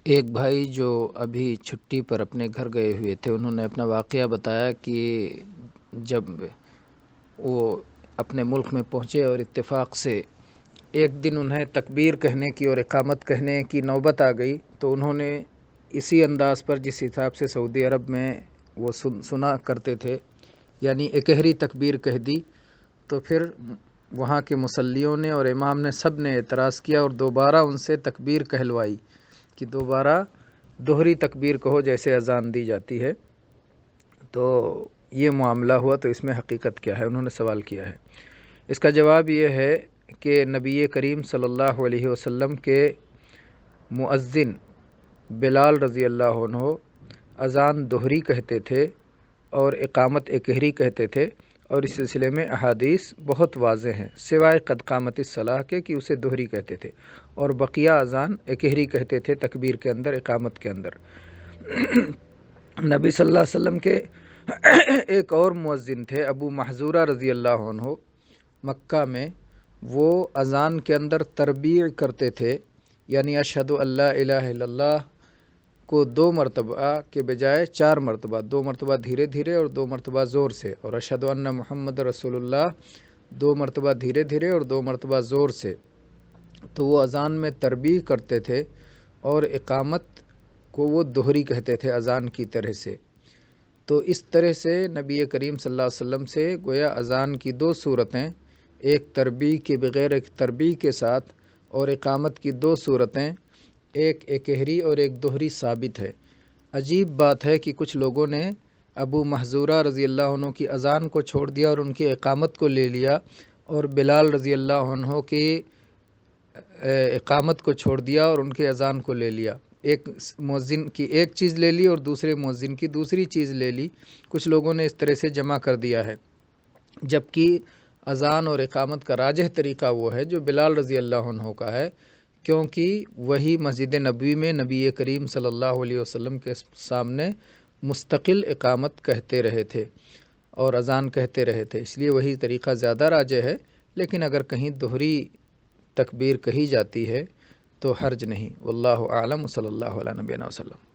ایک بھائی جو ابھی چھٹی پر اپنے گھر گئے ہوئے تھے، انہوں نے اپنا واقعہ بتایا کہ جب وہ اپنے ملک میں پہنچے اور اتفاق سے ایک دن انہیں تکبیر کہنے کی اور اقامت کہنے کی نوبت آ گئی، تو انہوں نے اسی انداز پر جس حساب سے سعودی عرب میں وہ سنا کرتے تھے، یعنی اکہری تکبیر کہہ دی۔ تو پھر وہاں کے مصلیوں نے اور امام نے سب نے اعتراض کیا اور دوبارہ ان سے تکبیر کہلوائی کہ دوبارہ دوہری تکبیر کہو جیسے اذان دی جاتی ہے۔ تو یہ معاملہ ہوا، تو اس میں حقیقت کیا ہے؟ انہوں نے سوال کیا ہے۔ اس کا جواب یہ ہے کہ نبی کریم صلی اللہ علیہ وسلم کے مؤذن بلال رضی اللہ عنہ اذان دوہری کہتے تھے اور اقامت اکہری کہتے تھے، اور اس سلسلے میں احادیث بہت واضح ہیں، سوائے قد قامت الصلاۃ کے کہ اسے دوہری کہتے تھے، اور بقیہ اذان اکہری کہتے تھے تکبیر کے اندر، اقامت کے اندر۔ نبی صلی اللہ علیہ وسلم کے ایک اور مؤذن تھے ابو محذورہ رضی اللہ عنہ مکہ میں، وہ اذان کے اندر تربیع کرتے تھے، یعنی اشہد ان لا الہ الا اللہ کو 2 مرتبہ کے بجائے 4 مرتبہ، 2 مرتبہ دھیرے دھیرے اور 2 مرتبہ زور سے، اور اشہد ان محمد رسول اللہ 2 مرتبہ دھیرے دھیرے اور 2 مرتبہ زور سے۔ تو وہ اذان میں تربیع کرتے تھے اور اقامت کو وہ دوہری کہتے تھے اذان کی طرح سے۔ تو اس طرح سے نبی کریم صلی اللہ علیہ وسلم سے گویا اذان کی 2 صورتیں، ایک تربیع کے بغیر، ایک تربیع کے ساتھ، اور اقامت کی 2 صورتیں، ایک اکہری اور ایک دوہری ثابت ہے۔ عجیب بات ہے کہ کچھ لوگوں نے ابو محذورہ رضی اللہ عنہ کی اذان کو چھوڑ دیا اور ان کی اقامت کو لے لیا، اور بلال رضی اللہ عنہ کی اقامت کو چھوڑ دیا اور ان کے اذان کو لے لیا۔ ایک مؤذن کی ایک چیز لے لی اور دوسرے مؤذن کی دوسری چیز لے لی۔ کچھ لوگوں نے اس طرح سے جمع کر دیا ہے، جبکہ اذان اور اقامت کا راجح طریقہ وہ ہے جو بلال رضی اللہ عنہ کا ہے، کیونکہ وہی مسجد نبوی میں نبی کریم صلی اللہ علیہ وسلم کے سامنے مستقل اقامت کہتے رہے تھے اور اذان کہتے رہے تھے، اس لیے وہی طریقہ زیادہ راجح ہے۔ لیکن اگر کہیں دوہری تکبیر کہی جاتی ہے تو حرج نہیں۔ واللہ اعلم، صلی اللہ علیہ نبینا وسلم۔